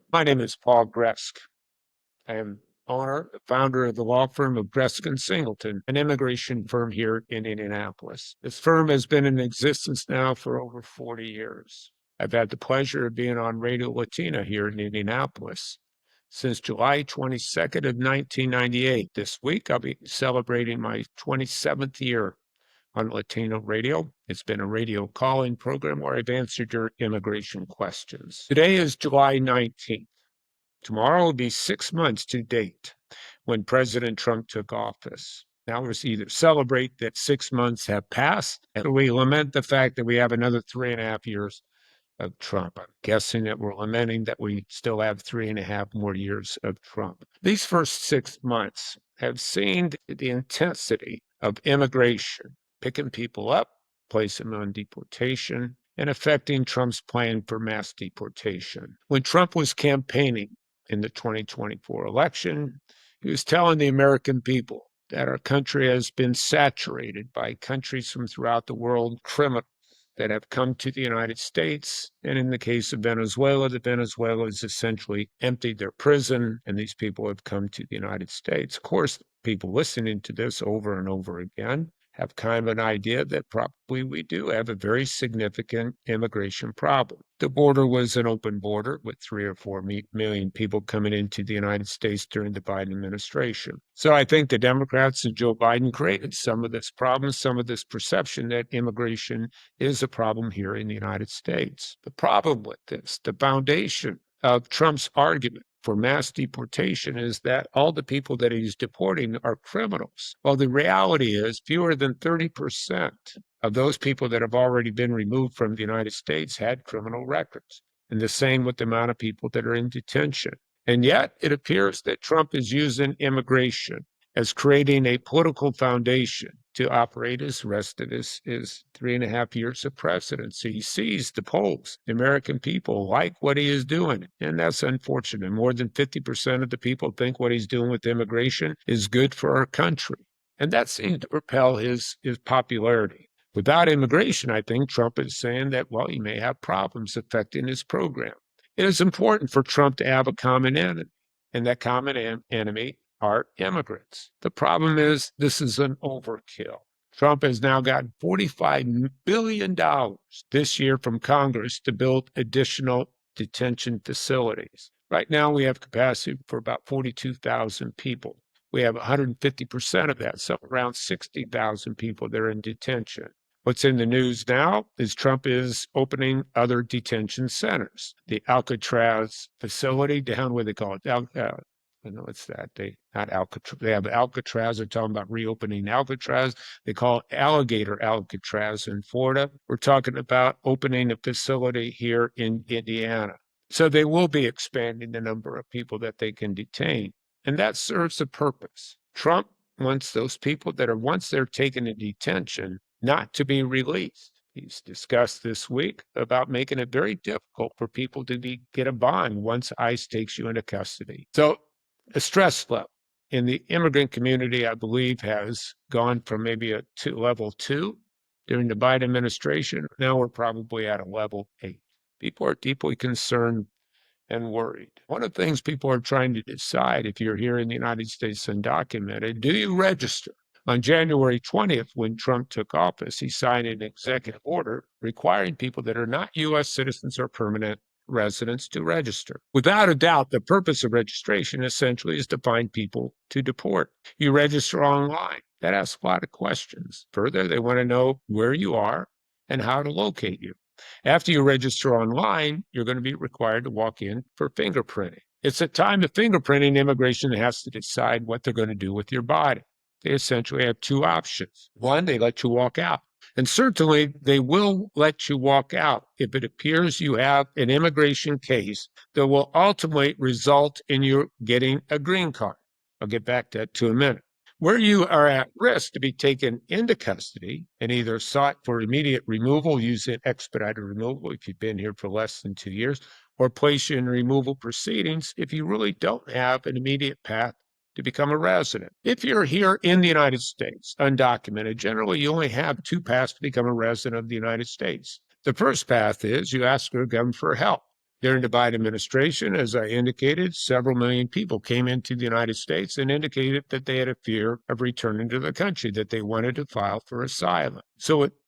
My name is Paul Gresk. I am owner, the founder of the law firm of Gresk and Singleton, an immigration firm here in Indianapolis. This firm has been in existence now for over 40 years. I've had the pleasure of being on Radio Latina here in Indianapolis since July 22nd of 1998. This week, I'll be celebrating my 27th year on Latino radio. It's been a radio call-in program where I've answered your immigration questions. Today is July 19th. Tomorrow will be 6 months to date when President Trump took office. Now we either celebrate that 6 months have passed, and we lament the fact that we have another 3.5 years of Trump. I'm guessing that we're lamenting that we still have 3.5 more years of Trump. These first 6 months have seen the intensity of immigration, picking people up, placing them on deportation, and affecting Trump's plan for mass deportation. When Trump was campaigning in the 2024 election, he was telling the American people that our country has been saturated by countries from throughout the world, criminals that have come to the United States. And in the case of Venezuela, the Venezuelans essentially emptied their prison, and these people have come to the United States. Of course, people listening to this over and over again have kind of an idea that probably we do have a very significant immigration problem. The border was an open border with 3 or 4 million people coming into the United States during the Biden administration. So I think the Democrats and Joe Biden created some of this problem, some of this perception that immigration is a problem here in the United States. The problem with this, the foundation of Trump's argument for mass deportation is that all the people that he's deporting are criminals. Well, the reality is fewer than 30% of those people that have already been removed from the United States had criminal records. And the same with the amount of people that are in detention. And yet it appears that Trump is using immigration as creating a political foundation to operate his rest of his 3.5 years of presidency. He sees the polls. The American people like what he is doing, and that's unfortunate. More than 50% of the people think what he's doing with immigration is good for our country. And that seems to propel his popularity. Without immigration, I think Trump is saying that, well, he may have problems affecting his program. It is important for Trump to have a common enemy, and that common enemy are immigrants. The problem is this is an overkill. Trump has now gotten $45 billion this year from Congress to build additional detention facilities. Right now, we have capacity for about 42,000 people. We have 150% of that, so around 60,000 people that are in detention. What's in the news now is Trump is opening other detention centers. The Alcatraz facility down where they call it, I know it's that. Not Alcatraz. They have Alcatraz. They're talking about reopening Alcatraz. They call it Alligator Alcatraz in Florida. We're talking about opening a facility here in Indiana. So they will be expanding the number of people that they can detain. And that serves a purpose. Trump wants those people that are once they're taken in detention not to be released. He's discussed this week about making it very difficult for people to get a bond once ICE takes you into custody. So the stress level in the immigrant community, I believe, has gone from maybe a level 2 during the Biden administration. Now we're probably at a level 8. People are deeply concerned and worried. One of the things people are trying to decide, if you're here in the United States undocumented, do you register? On January 20th, when Trump took office, he signed an executive order requiring people that are not U.S. citizens or permanent residents to register. Without a doubt, the purpose of registration essentially is to find people to deport. You register online. That asks a lot of questions. Further, they want to know where you are and how to locate you. After you register online, you're going to be required to walk in for fingerprinting. It's a time of fingerprinting. Immigration has to decide what they're going to do with your body. They essentially have two options. One, they let you walk out. And certainly they will let you walk out if it appears you have an immigration case that will ultimately result in you getting a green card. I'll get back to that in a minute. Where you are at risk to be taken into custody and either sought for immediate removal, using expedited removal if you've been here for less than 2 years, or place you in removal proceedings if you really don't have an immediate path to become a resident. If you're here in the United States, undocumented, generally you only have two paths to become a resident of the United States. The first path is you ask your government for help. During the Biden administration, as I indicated, several million people came into the United States and indicated that they had a fear of returning to the country, that they wanted to file for asylum.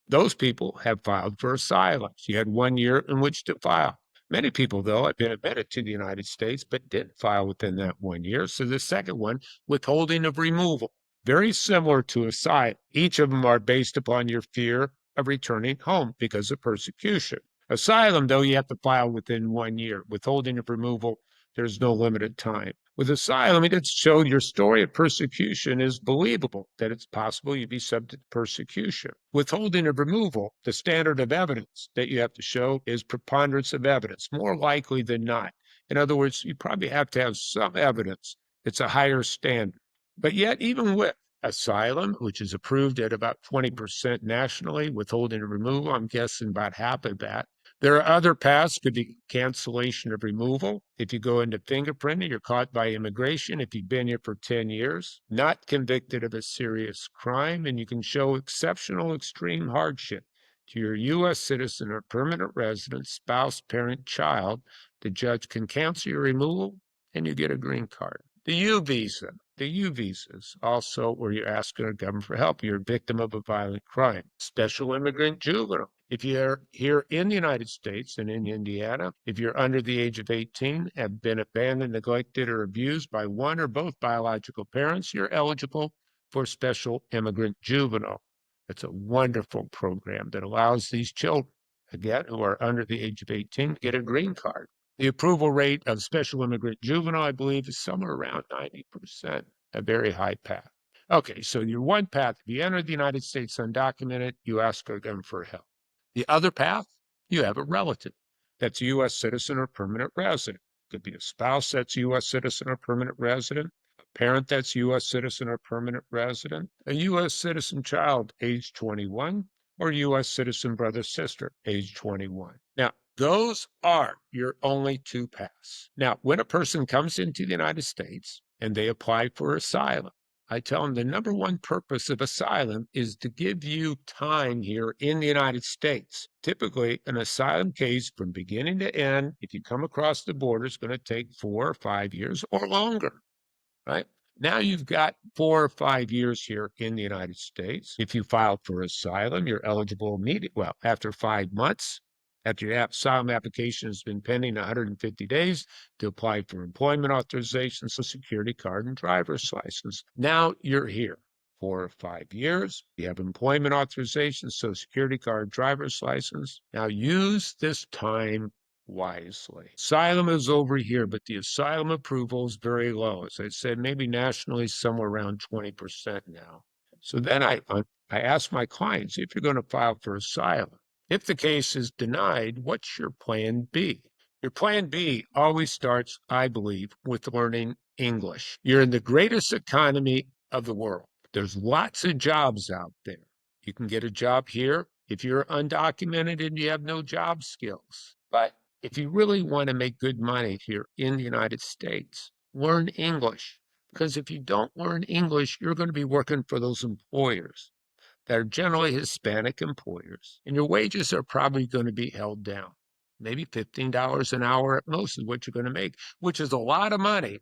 Those people have filed for asylum. You had 1 year in which to file. Many people, though, have been admitted to the United States but didn't file within that 1 year. So the second one, withholding of removal, very similar to asylum. Each of them are based upon your fear of returning home because of persecution. Asylum, though, you have to file within 1 year. Withholding of removal, there's no limited time. With asylum, it shows your story of persecution is believable, that it's possible you'd be subject to persecution. Withholding of removal, the standard of evidence that you have to show is preponderance of evidence, more likely than not. In other words, you probably have to have some evidence. It's a higher standard. But yet, even with asylum, which is approved at about 20% nationally, withholding and removal, I'm guessing about half of that. There are other paths, could be cancellation of removal. If you go into fingerprinting, you're caught by immigration. If you've been here for 10 years, not convicted of a serious crime, and you can show exceptional extreme hardship to your U.S. citizen or permanent resident, spouse, parent, child, the judge can cancel your removal and you get a green card. The U visa. The U visas also where you're asking the government for help. You're a victim of a violent crime. Special immigrant juvenile. If you're here in the United States and in Indiana, if you're under the age of 18, have been abandoned, neglected, or abused by one or both biological parents, you're eligible for special immigrant juvenile. It's a wonderful program that allows these children, again, who are under the age of 18, to get a green card. The approval rate of special immigrant juvenile, I believe, is somewhere around 90%, a very high path. Okay, so your one path, if you enter the United States undocumented, you ask our government for help. The other path, you have a relative that's a U.S. citizen or permanent resident. Could be a spouse that's a U.S. citizen or permanent resident, a parent that's a U.S. citizen or permanent resident, a U.S. citizen child age 21, or U.S. citizen brother, sister, age 21. Now, those are your only two paths. Now, when a person comes into the United States and they apply for asylum, I tell them the number one purpose of asylum is to give you time here in the United States. Typically, an asylum case from beginning to end, if you come across the border, is going to take 4 or 5 years or longer, right? Now you've got 4 or 5 years here in the United States. If you filed for asylum, you're eligible immediately. Well, after 5 months, after your asylum application has been pending 150 days, to apply for employment authorization, Social Security card, and driver's license. Now you're here 4 or 5 years. You have employment authorization, Social Security card, driver's license. Now use this time wisely. Asylum is over here, but the asylum approval is very low. As I said, maybe nationally somewhere around 20% now. So then I ask my clients, if you're going to file for asylum, if the case is denied, what's your plan B? Your plan B always starts, I believe, with learning English. You're in the greatest economy of the world. There's lots of jobs out there. You can get a job here if you're undocumented and you have no job skills. But if you really want to make good money here in the United States, learn English. Because if you don't learn English, you're going to be working for those employers that are generally Hispanic employers, and your wages are probably going to be held down. Maybe $15 an hour at most is what you're going to make, which is a lot of money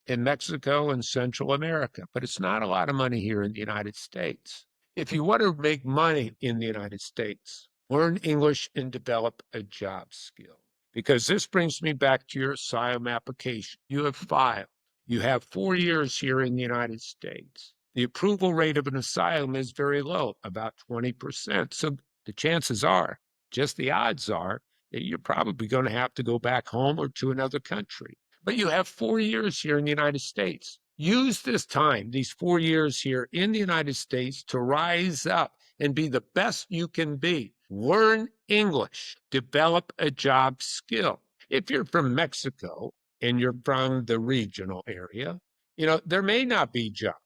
in Mexico and Central America, but it's not a lot of money here in the United States. If you want to make money in the United States, learn English and develop a job skill. Because this brings me back to your asylum application. You have filed. You have 4 years here in the United States. The approval rate of an asylum is very low, about 20%. So the chances are, just the odds are, that you're probably going to have to go back home or to another country. But you have 4 years here in the United States. Use this time, these 4 years here in the United States, to rise up and be the best you can be. Learn English, develop a job skill. If you're from Mexico and you're from the regional area, there may not be jobs.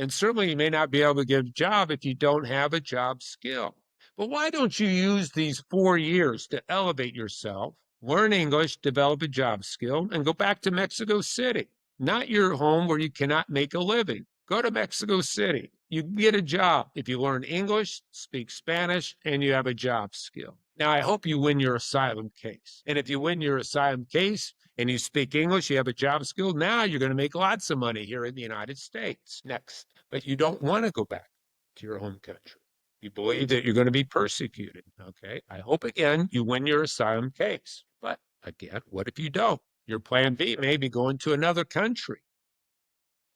And certainly you may not be able to get a job if you don't have a job skill. But why don't you use these 4 years to elevate yourself, learn English, develop a job skill, and go back to Mexico City, not your home where you cannot make a living. Go to Mexico City. you get a job if you learn English, speak Spanish, and you have a job skill. Now, I hope you win your asylum case. And if you win your asylum case and you speak English, you have a job skill, now you're going to make lots of money here in the United States. Next. But you don't want to go back to your home country. You believe that you're going to be persecuted. Okay. I hope again you win your asylum case. But again, what if you don't? Your plan B may be going to another country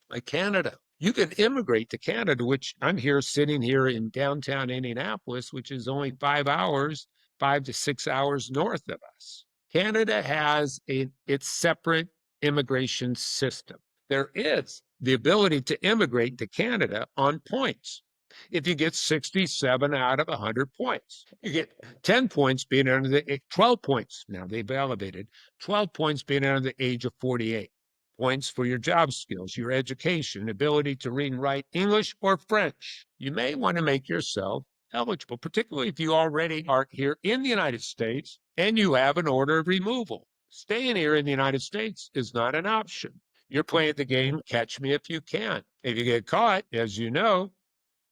like Canada. You can immigrate to Canada, which I'm here sitting here in downtown Indianapolis, which is only 5 hours, 5 to 6 hours north of us. Canada has its separate immigration system. There is the ability to immigrate to Canada on points. If you get 67 out of 100 points, you get 10 points being under the 12 points. Now they've elevated 12 points being under the age of 48 points for your job skills, your education, ability to read and write English or French. You may want to make yourself eligible, particularly if you already are here in the United States and you have an order of removal. Staying here in the United States is not an option. You're playing the game, catch me if you can. If you get caught, as you know,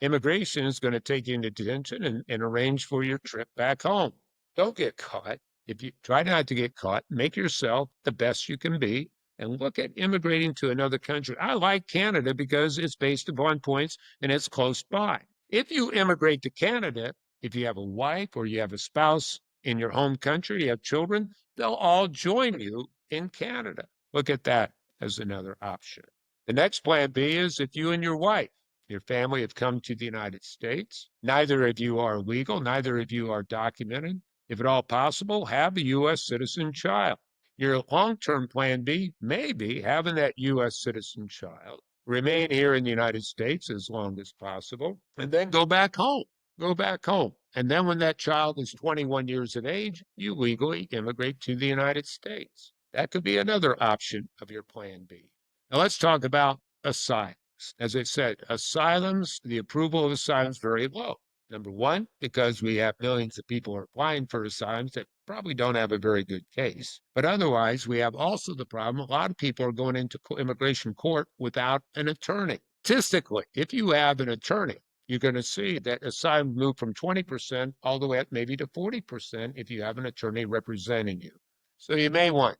immigration is going to take you into detention and arrange for your trip back home. Don't get caught. If you try not to get caught, make yourself the best you can be and look at immigrating to another country. I like Canada because it's based upon points and it's close by. If you immigrate to Canada, if you have a wife or you have a spouse in your home country, you have children, they'll all join you in Canada. Look at that as another option. The next plan B is if you and your wife, your family have come to the United States, neither of you are legal, neither of you are documented. If at all possible, have a U.S. citizen child. Your long-term plan B may be having that U.S. citizen child remain here in the United States as long as possible, and then go back home. Go back home. And then when that child is 21 years of age, you legally immigrate to the United States. That could be another option of your plan B. Now let's talk about asylums. As I said, asylums, the approval of asylums very low. Number one, because we have millions of people applying for asylums that probably don't have a very good case. But otherwise, we have also the problem, a lot of people are going into immigration court without an attorney. Statistically, if you have an attorney, you're going to see that asylum move from 20% all the way up maybe to 40% if you have an attorney representing you. So you may want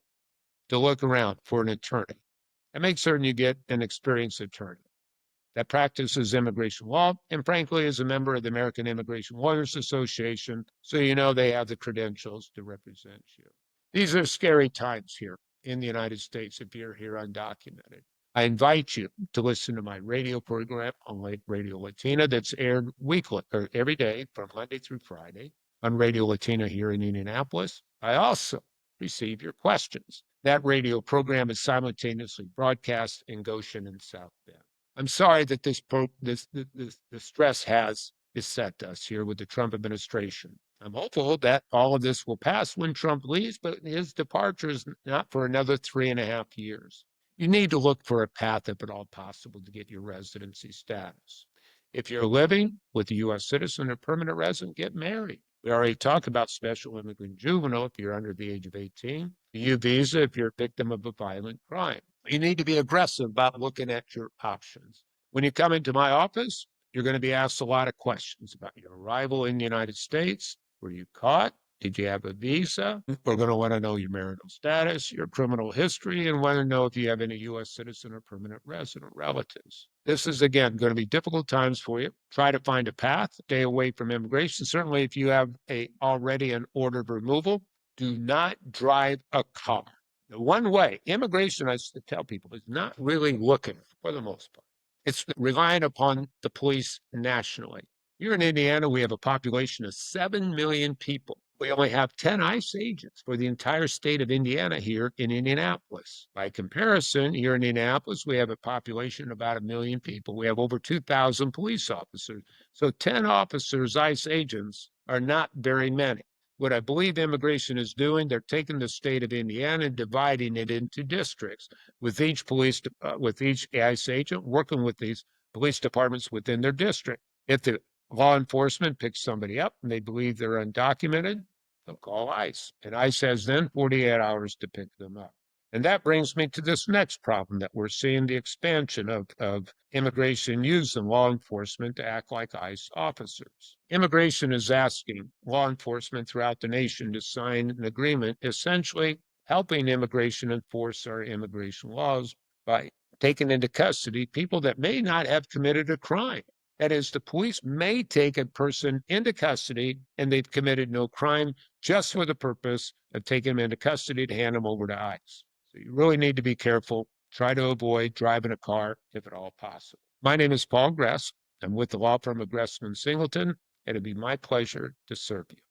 to look around for an attorney and make certain you get an experienced attorney that practices immigration law and frankly is a member of the American Immigration Lawyers Association, so you know they have the credentials to represent you. These are scary times here in the United States if you're here undocumented. I invite you to listen to my radio program on Radio Latina that's aired weekly or every day from Monday through Friday on Radio Latina here in Indianapolis. I also receive your questions. That radio program is simultaneously broadcast in Goshen and South Bend. I'm sorry that the stress has beset us here with the Trump administration. I'm hopeful that all of this will pass when Trump leaves, but his departure is not for another 3.5 years. You need to look for a path, if at all possible, to get your residency status. If you're living with a U.S. citizen or permanent resident, get married. We already talked about special immigrant juvenile if you're under the age of 18, the U visa if you're a victim of a violent crime. You need to be aggressive about looking at your options. When you come into my office, you're going to be asked a lot of questions about your arrival in the United States. Were you caught? Did you have a visa? We're going to want to know your marital status, your criminal history, and want to know if you have any U.S. citizen or permanent resident relatives. This is, again, going to be difficult times for you. Try to find a path. Stay away from immigration. Certainly, if you have already an order of removal, do not drive a car. The one way immigration, I tell people, is not really looking for the most part. It's relying upon the police nationally. Here in Indiana, we have a population of 7 million people. We only have 10 ICE agents for the entire state of Indiana here in Indianapolis. By comparison, here in Indianapolis, we have a population of about 1 million people. We have over 2,000 police officers. So 10 officers, ICE agents, are not very many. What I believe immigration is doing, they're taking the state of Indiana and dividing it into districts with each ICE agent working with these police departments within their district. If the law enforcement picks somebody up and they believe they're undocumented, they'll call ICE. And ICE has then 48 hours to pick them up. And that brings me to this next problem that we're seeing the expansion of immigration using law enforcement to act like ICE officers. Immigration is asking law enforcement throughout the nation to sign an agreement, essentially helping immigration enforce our immigration laws by taking into custody people that may not have committed a crime. That is, the police may take a person into custody and they've committed no crime just for the purpose of taking them into custody to hand them over to ICE. So you really need to be careful. Try to avoid driving a car if at all possible. My name is Paul Gress. I'm with the law firm of Gressman Singleton. It'll be my pleasure to serve you.